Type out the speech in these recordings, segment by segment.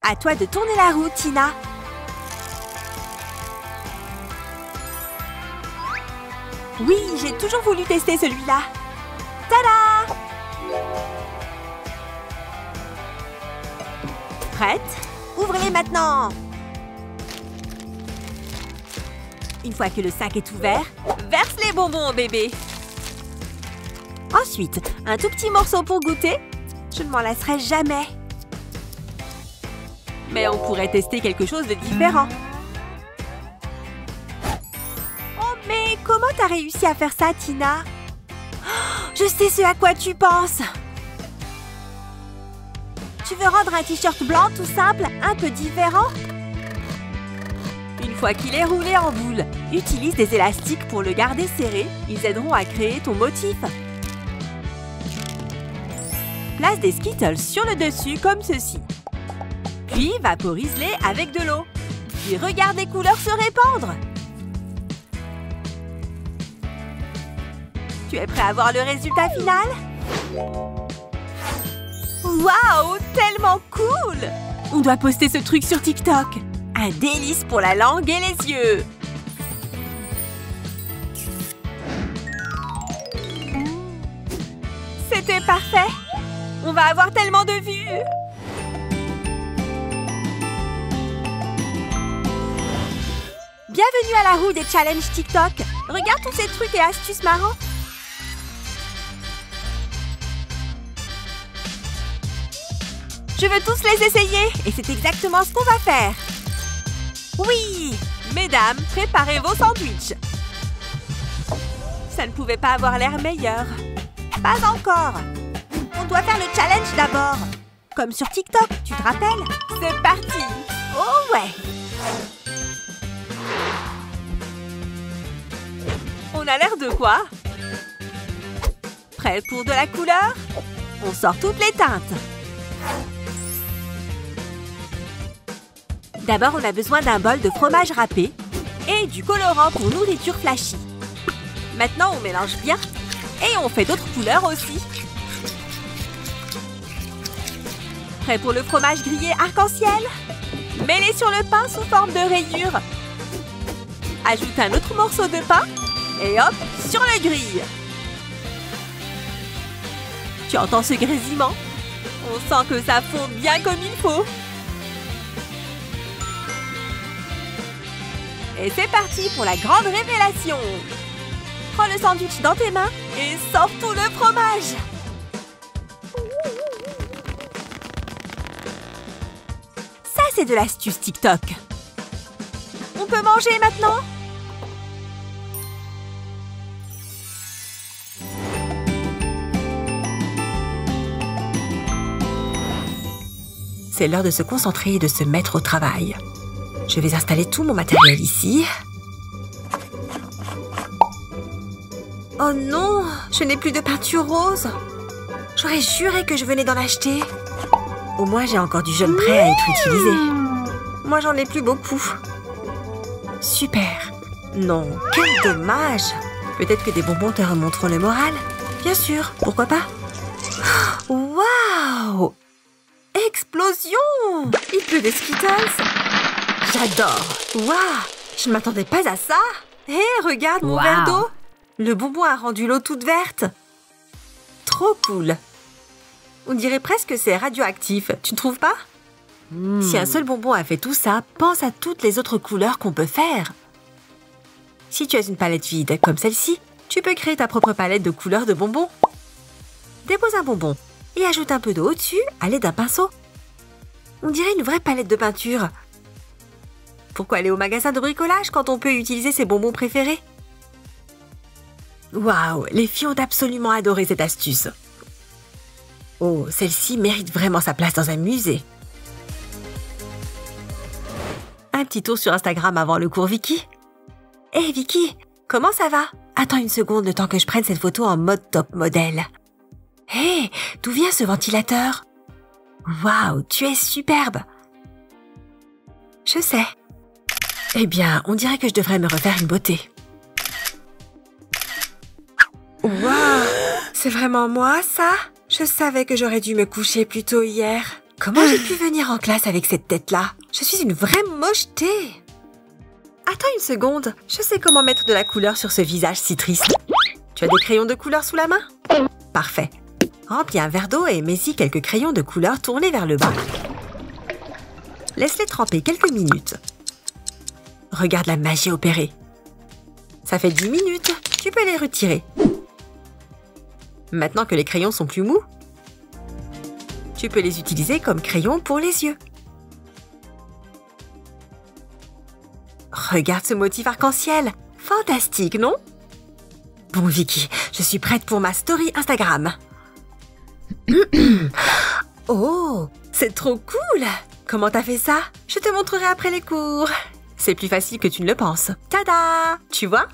À toi de tourner la roue, Tina. Oui, j'ai toujours voulu tester celui-là. Tada! Prête? Ouvrez-les maintenant! Une fois que le sac est ouvert, verse les bonbons au bébé. Ensuite, un tout petit morceau pour goûter. Je ne m'en lasserai jamais. Mais on pourrait tester quelque chose de différent. Oh, mais comment t'as réussi à faire ça, Tina? Oh, je sais ce à quoi tu penses. Tu veux rendre un t-shirt blanc tout simple, un peu différent? Une fois qu'il est roulé en boule, utilise des élastiques pour le garder serré. Ils aideront à créer ton motif. Place des Skittles sur le dessus comme ceci. Puis vaporise-les avec de l'eau. Puis regarde les couleurs se répandre. Tu es prêt à voir le résultat final? Waouh, tellement cool! On doit poster ce truc sur TikTok. Un délice pour la langue et les yeux. C'était parfait. On va avoir tellement de vues. Bienvenue à la roue des challenges TikTok. Regarde tous ces trucs et astuces marrants. Je veux tous les essayer et c'est exactement ce qu'on va faire. Oui! Mesdames, préparez vos sandwichs. Ça ne pouvait pas avoir l'air meilleur. Pas encore. On doit faire le challenge d'abord. Comme sur TikTok, tu te rappelles? C'est parti! Oh ouais! On a l'air de quoi? Prêt pour de la couleur? On sort toutes les teintes. D'abord, on a besoin d'un bol de fromage râpé et du colorant pour nourriture flashy. Maintenant, on mélange bien et on fait d'autres couleurs aussi. Prêt pour le fromage grillé arc-en-ciel? Mets-les sur le pain sous forme de rayures. Ajoute un autre morceau de pain et hop, sur la grille. Tu entends ce grésillement? On sent que ça fond bien comme il faut. Et c'est parti pour la grande révélation. Prends le sandwich dans tes mains et sors tout le fromage. Ça, c'est de l'astuce TikTok. On peut manger maintenant? C'est l'heure de se concentrer et de se mettre au travail. Je vais installer tout mon matériel ici. Oh non, je n'ai plus de peinture rose. J'aurais juré que je venais d'en acheter. Au moins, j'ai encore du jaune prêt à être utilisé. Moi, j'en ai plus beaucoup. Super. Non, quel dommage. Peut-être que des bonbons te remonteront le moral. Bien sûr, pourquoi pas? Waouh! Explosion! Il pleut des Skittles. J'adore. Waouh! Je ne m'attendais pas à ça. Hé, regarde mon verre d'eau. Le bonbon a rendu l'eau toute verte. Trop cool. On dirait presque que c'est radioactif, tu ne trouves pas? Si un seul bonbon a fait tout ça, pense à toutes les autres couleurs qu'on peut faire. Si tu as une palette vide comme celle-ci, tu peux créer ta propre palette de couleurs de bonbons. Dépose un bonbon et ajoute un peu d'eau au-dessus à l'aide d'un pinceau. On dirait une vraie palette de peinture. Pourquoi aller au magasin de bricolage quand on peut utiliser ses bonbons préférés? Waouh, les filles ont absolument adoré cette astuce. Oh, celle-ci mérite vraiment sa place dans un musée. Un petit tour sur Instagram avant le cours Vicky. Hé Vicky, comment ça va? Attends une seconde le temps que je prenne cette photo en mode top modèle. Hé, d'où vient ce ventilateur? Waouh, tu es superbe. Je sais. Eh bien, on dirait que je devrais me refaire une beauté. Waouh, c'est vraiment moi, ça? Je savais que j'aurais dû me coucher plus tôt hier. Comment j'ai pu venir en classe avec cette tête-là? Je suis une vraie mocheté. Attends une seconde. Je sais comment mettre de la couleur sur ce visage si triste. Tu as des crayons de couleur sous la main? Parfait. Remplis un verre d'eau et mets-y quelques crayons de couleur tournés vers le bas. Laisse-les tremper quelques minutes. Regarde la magie opérer. Ça fait 10 minutes. Tu peux les retirer. Maintenant que les crayons sont plus mous, tu peux les utiliser comme crayons pour les yeux. Regarde ce motif arc-en-ciel. Fantastique, non? Bon, Vicky, je suis prête pour ma story Instagram. Oh, c'est trop cool! Comment t'as fait ça? Je te montrerai après les cours. C'est plus facile que tu ne le penses. Tada! Tu vois?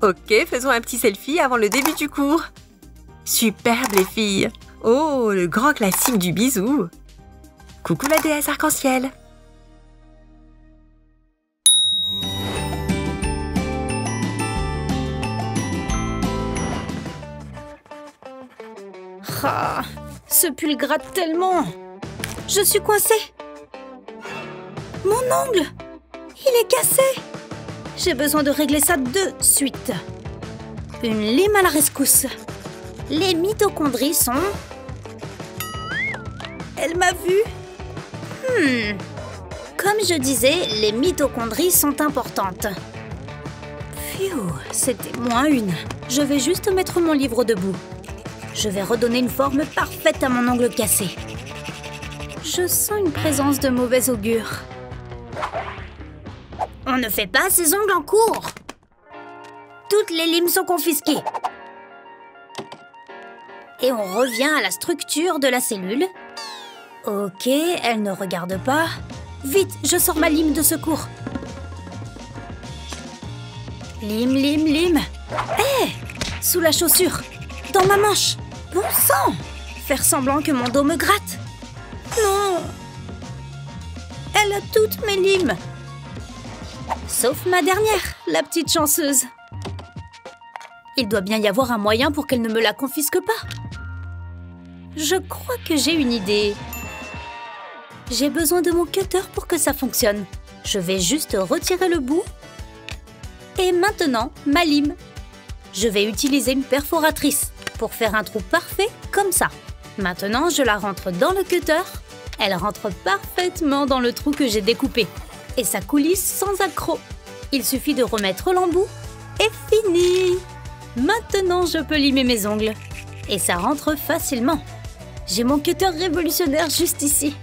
Ok, faisons un petit selfie avant le début du cours. Superbe, les filles! Oh, le grand classique du bisou! Coucou la déesse arc-en-ciel! Ah, ce pull gratte tellement. Je suis coincée. Mon ongle! Il est cassé. J'ai besoin de régler ça de suite. Une lime à la rescousse. Les mitochondries sont... Elle m'a vue. Comme je disais, les mitochondries sont importantes. Pfiou, c'était moins une. Je vais juste mettre mon livre debout. Je vais redonner une forme parfaite à mon ongle cassé. Je sens une présence de mauvais augure. On ne fait pas ses ongles en cours. Toutes les limes sont confisquées. Et on revient à la structure de la cellule. Ok, elle ne regarde pas. Vite, je sors ma lime de secours. Lime, lime, lime. Hé! Sous la chaussure. Dans ma manche. Bon sang! Faire semblant que mon dos me gratte. Non! Elle a toutes mes limes. Sauf ma dernière, la petite chanceuse. Il doit bien y avoir un moyen pour qu'elle ne me la confisque pas. Je crois que j'ai une idée. J'ai besoin de mon cutter pour que ça fonctionne. Je vais juste retirer le bout. Et maintenant, ma lime. Je vais utiliser une perforatrice pour faire un trou parfait comme ça. Maintenant, je la rentre dans le cutter. Elle rentre parfaitement dans le trou que j'ai découpé. Et ça coulisse sans accroc. Il suffit de remettre l'embout et fini! Maintenant, je peux limer mes ongles. Et ça rentre facilement. J'ai mon cutter révolutionnaire juste ici.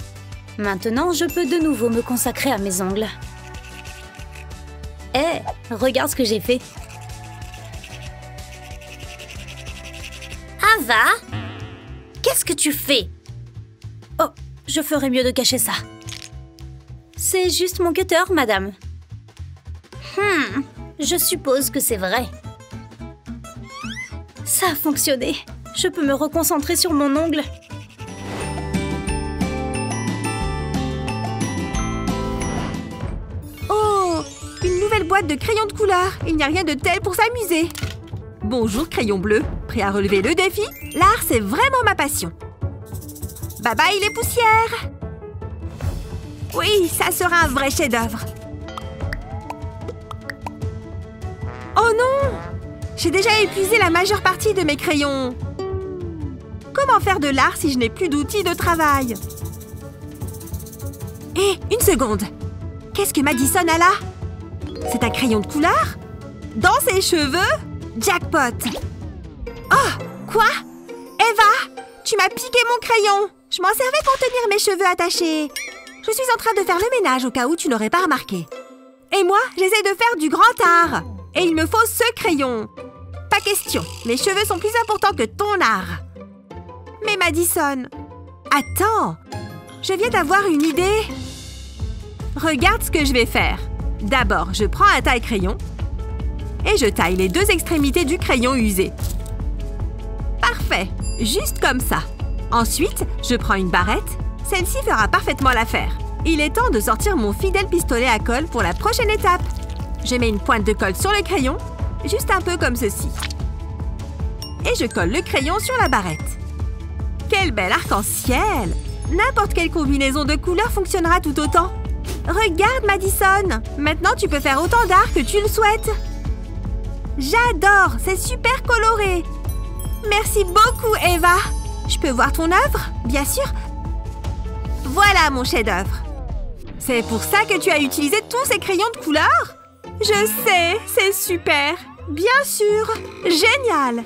Maintenant, je peux de nouveau me consacrer à mes ongles. Hé, regarde ce que j'ai fait. Ava, qu'est-ce que tu fais? Oh, je ferais mieux de cacher ça. C'est juste mon cutter, madame. Je suppose que c'est vrai. Ça a fonctionné. Je peux me reconcentrer sur mon ongle. Oh, une nouvelle boîte de crayons de couleur. Il n'y a rien de tel pour s'amuser. Bonjour, crayon bleu. Prêt à relever le défi? L'art, c'est vraiment ma passion. Bye bye les poussières. Oui, ça sera un vrai chef-d'œuvre. Oh non! J'ai déjà épuisé la majeure partie de mes crayons. Comment faire de l'art si je n'ai plus d'outils de travail? Hé, une seconde. Qu'est-ce que Madison a là? C'est un crayon de couleur? Dans ses cheveux? Jackpot! Oh, quoi? Eva, tu m'as piqué mon crayon. Je m'en servais pour tenir mes cheveux attachés. Je suis en train de faire le ménage au cas où tu n'aurais pas remarqué. Et moi, j'essaie de faire du grand art. Et il me faut ce crayon. Pas question, mes cheveux sont plus importants que ton art. Mais Madison... Attends, je viens d'avoir une idée. Regarde ce que je vais faire. D'abord, je prends un taille-crayon et je taille les deux extrémités du crayon usé. Parfait, juste comme ça. Ensuite, je prends une barrette. Celle-ci fera parfaitement l'affaire. Il est temps de sortir mon fidèle pistolet à colle pour la prochaine étape. Je mets une pointe de colle sur le crayon, juste un peu comme ceci. Et je colle le crayon sur la barrette. Quel bel arc-en-ciel! N'importe quelle combinaison de couleurs fonctionnera tout autant. Regarde, Madison. Maintenant, tu peux faire autant d'art que tu le souhaites. J'adore, c'est super coloré. Merci beaucoup, Eva. Je peux voir ton œuvre, bien sûr. Voilà mon chef-d'œuvre. C'est pour ça que tu as utilisé tous ces crayons de couleur? Je sais, c'est super. Bien sûr, génial.